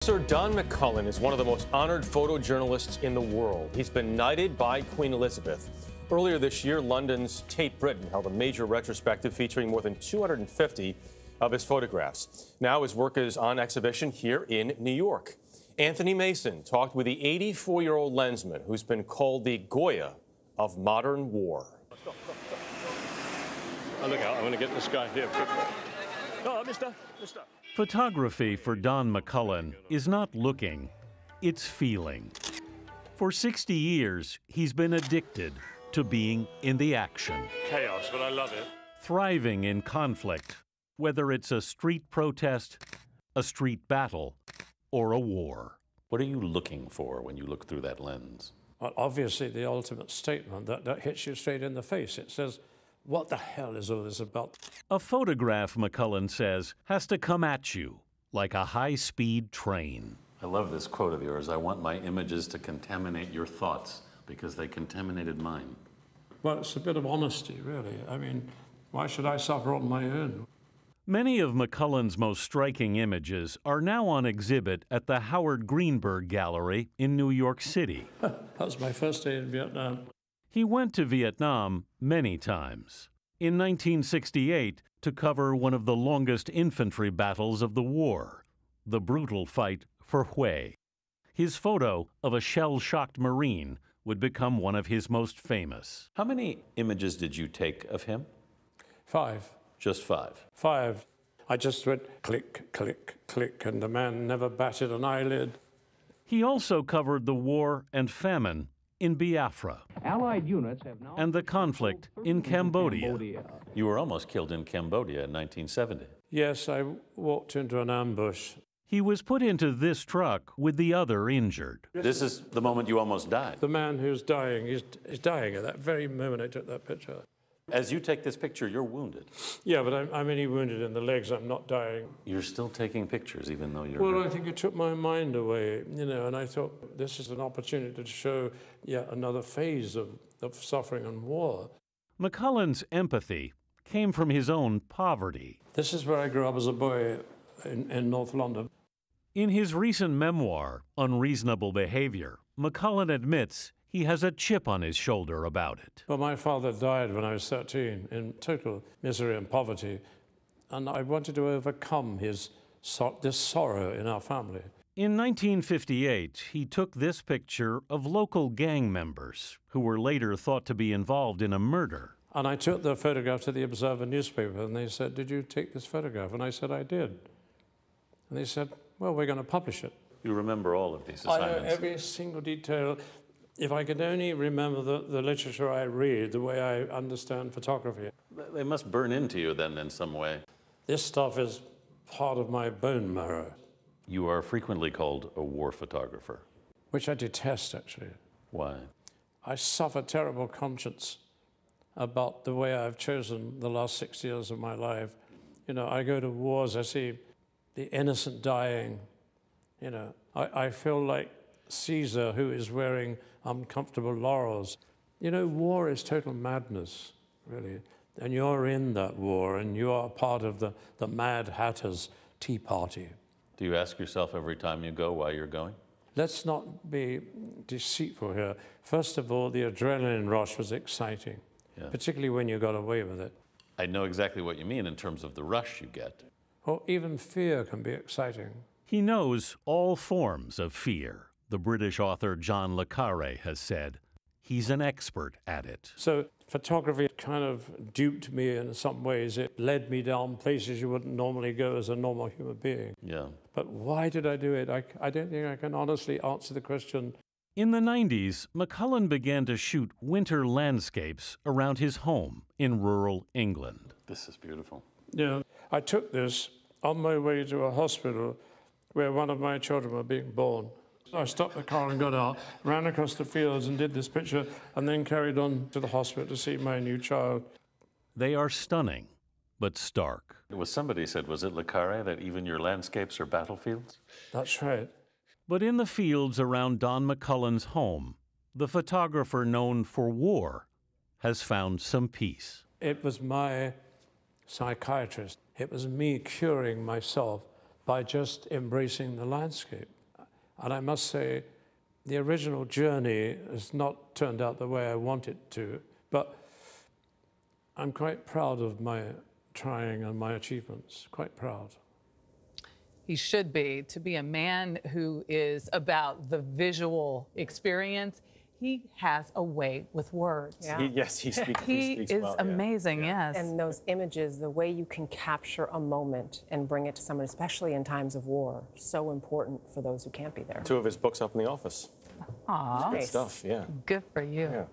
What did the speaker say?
Sir Don McCullin is one of the most honored photojournalists in the world. He's been knighted by Queen Elizabeth. Earlier this year, London's Tate Britain held a major retrospective featuring more than 250 of his photographs. Now his work is on exhibition here in New York. Anthony Mason talked with the 84-year-old lensman who's been called the Goya of modern war. Stop. Oh, look out, I'm going to get this guy here. Oh, mister. Photography for Don McCullin is not looking, it's feeling. For 60 years, he's been addicted to being in the action. Chaos, but I love it. Thriving in conflict, whether it's a street protest, a street battle, or a war. What are you looking for when you look through that lens? Well, obviously, the ultimate statement that hits you straight in the face. It says, what the hell is all this about? A photograph, McCullin says, has to come at you like a high-speed train. I love this quote of yours. I want my images to contaminate your thoughts because they contaminated mine. Well, it's a bit of honesty, really. I mean, why should I suffer on my own? Many of McCullin's most striking images are now on exhibit at the Howard Greenberg Gallery in New York City. That was my first day in Vietnam. He went to Vietnam many times. In 1968, to cover one of the longest infantry battles of the war, the brutal fight for Hue. His photo of a shell-shocked Marine would become one of his most famous. How many images did you take of him? 5. Just 5? 5. I just went click, click, click, and the man never batted an eyelid. He also covered the war and famine in Biafra, Allied units have now and the conflict in Cambodia. You were almost killed in Cambodia in 1970. Yes, I walked into an ambush. He was put into this truck with the other injured. This is the moment you almost died. The man who's dying is dying at that very moment I took that picture. As you take this picture, you're wounded. Yeah, but I'm only wounded in the legs. I'm not dying. You're still taking pictures, even though you're... Well, I think it took my mind away, and I thought this is an opportunity to show yet another phase of suffering and war. McCullin's empathy came from his own poverty. This is where I grew up as a boy in North London. In his recent memoir, Unreasonable Behavior, McCullin admits he has a chip on his shoulder about it. Well, my father died when I was 13 in total misery and poverty, and I wanted to overcome this sorrow in our family. In 1958, he took this picture of local gang members who were later thought to be involved in a murder. And I took the photograph to the Observer newspaper, and they said, "Did you take this photograph?" And I said, "I did." And they said, "Well, we're going to publish it." You remember all of these assignments? I know every single detail. If I could only remember the literature I read, the way I understand photography. They must burn into you then in some way. This stuff is part of my bone marrow. You are frequently called a war photographer. Which I detest, actually. Why? I suffer terrible conscience about the way I've chosen the last 6 years of my life. I go to wars, I see the innocent dying. I feel like Caesar, who is wearing uncomfortable laurels. War is total madness, really. And you're in that war, and you are part of the Mad Hatter's Tea Party. Do you ask yourself every time you go why you're going? Let's not be deceitful here. First of all, the adrenaline rush was exciting, particularly when you got away with it. I know exactly what you mean in terms of the rush you get. Well, even fear can be exciting. He knows all forms of fear. The British author John le Carre has said. He's an expert at it. So photography kind of duped me in some ways. It led me down places you wouldn't normally go as a normal human being. Yeah. But why did I do it? I don't think I can honestly answer the question. In the 90s, McCullin began to shoot winter landscapes around his home in rural England. This is beautiful. Yeah. I took this on my way to a hospital where one of my children were being born. I stopped the car and got out, ran across the fields and did this picture, and then carried on to the hospital to see my new child. They are stunning, but stark. Somebody said, was it le Carre, that even your landscapes are battlefields? That's right. But in the fields around Don McCullin's home, the photographer known for war has found some peace. It was my psychiatrist. It was me curing myself by just embracing the landscape. And I must say, the original journey has not turned out the way I want it to, but I'm quite proud of my trying and my achievements, quite proud. He should be. To be a man who is about the visual experience, he has a way with words. Yeah. He speaks He is well, amazing, yes. And those images, the way you can capture a moment and bring it to someone, especially in times of war, so important for those who can't be there. 2 of his books up in the office. Aw. Good stuff, yeah. Good for you. Yeah.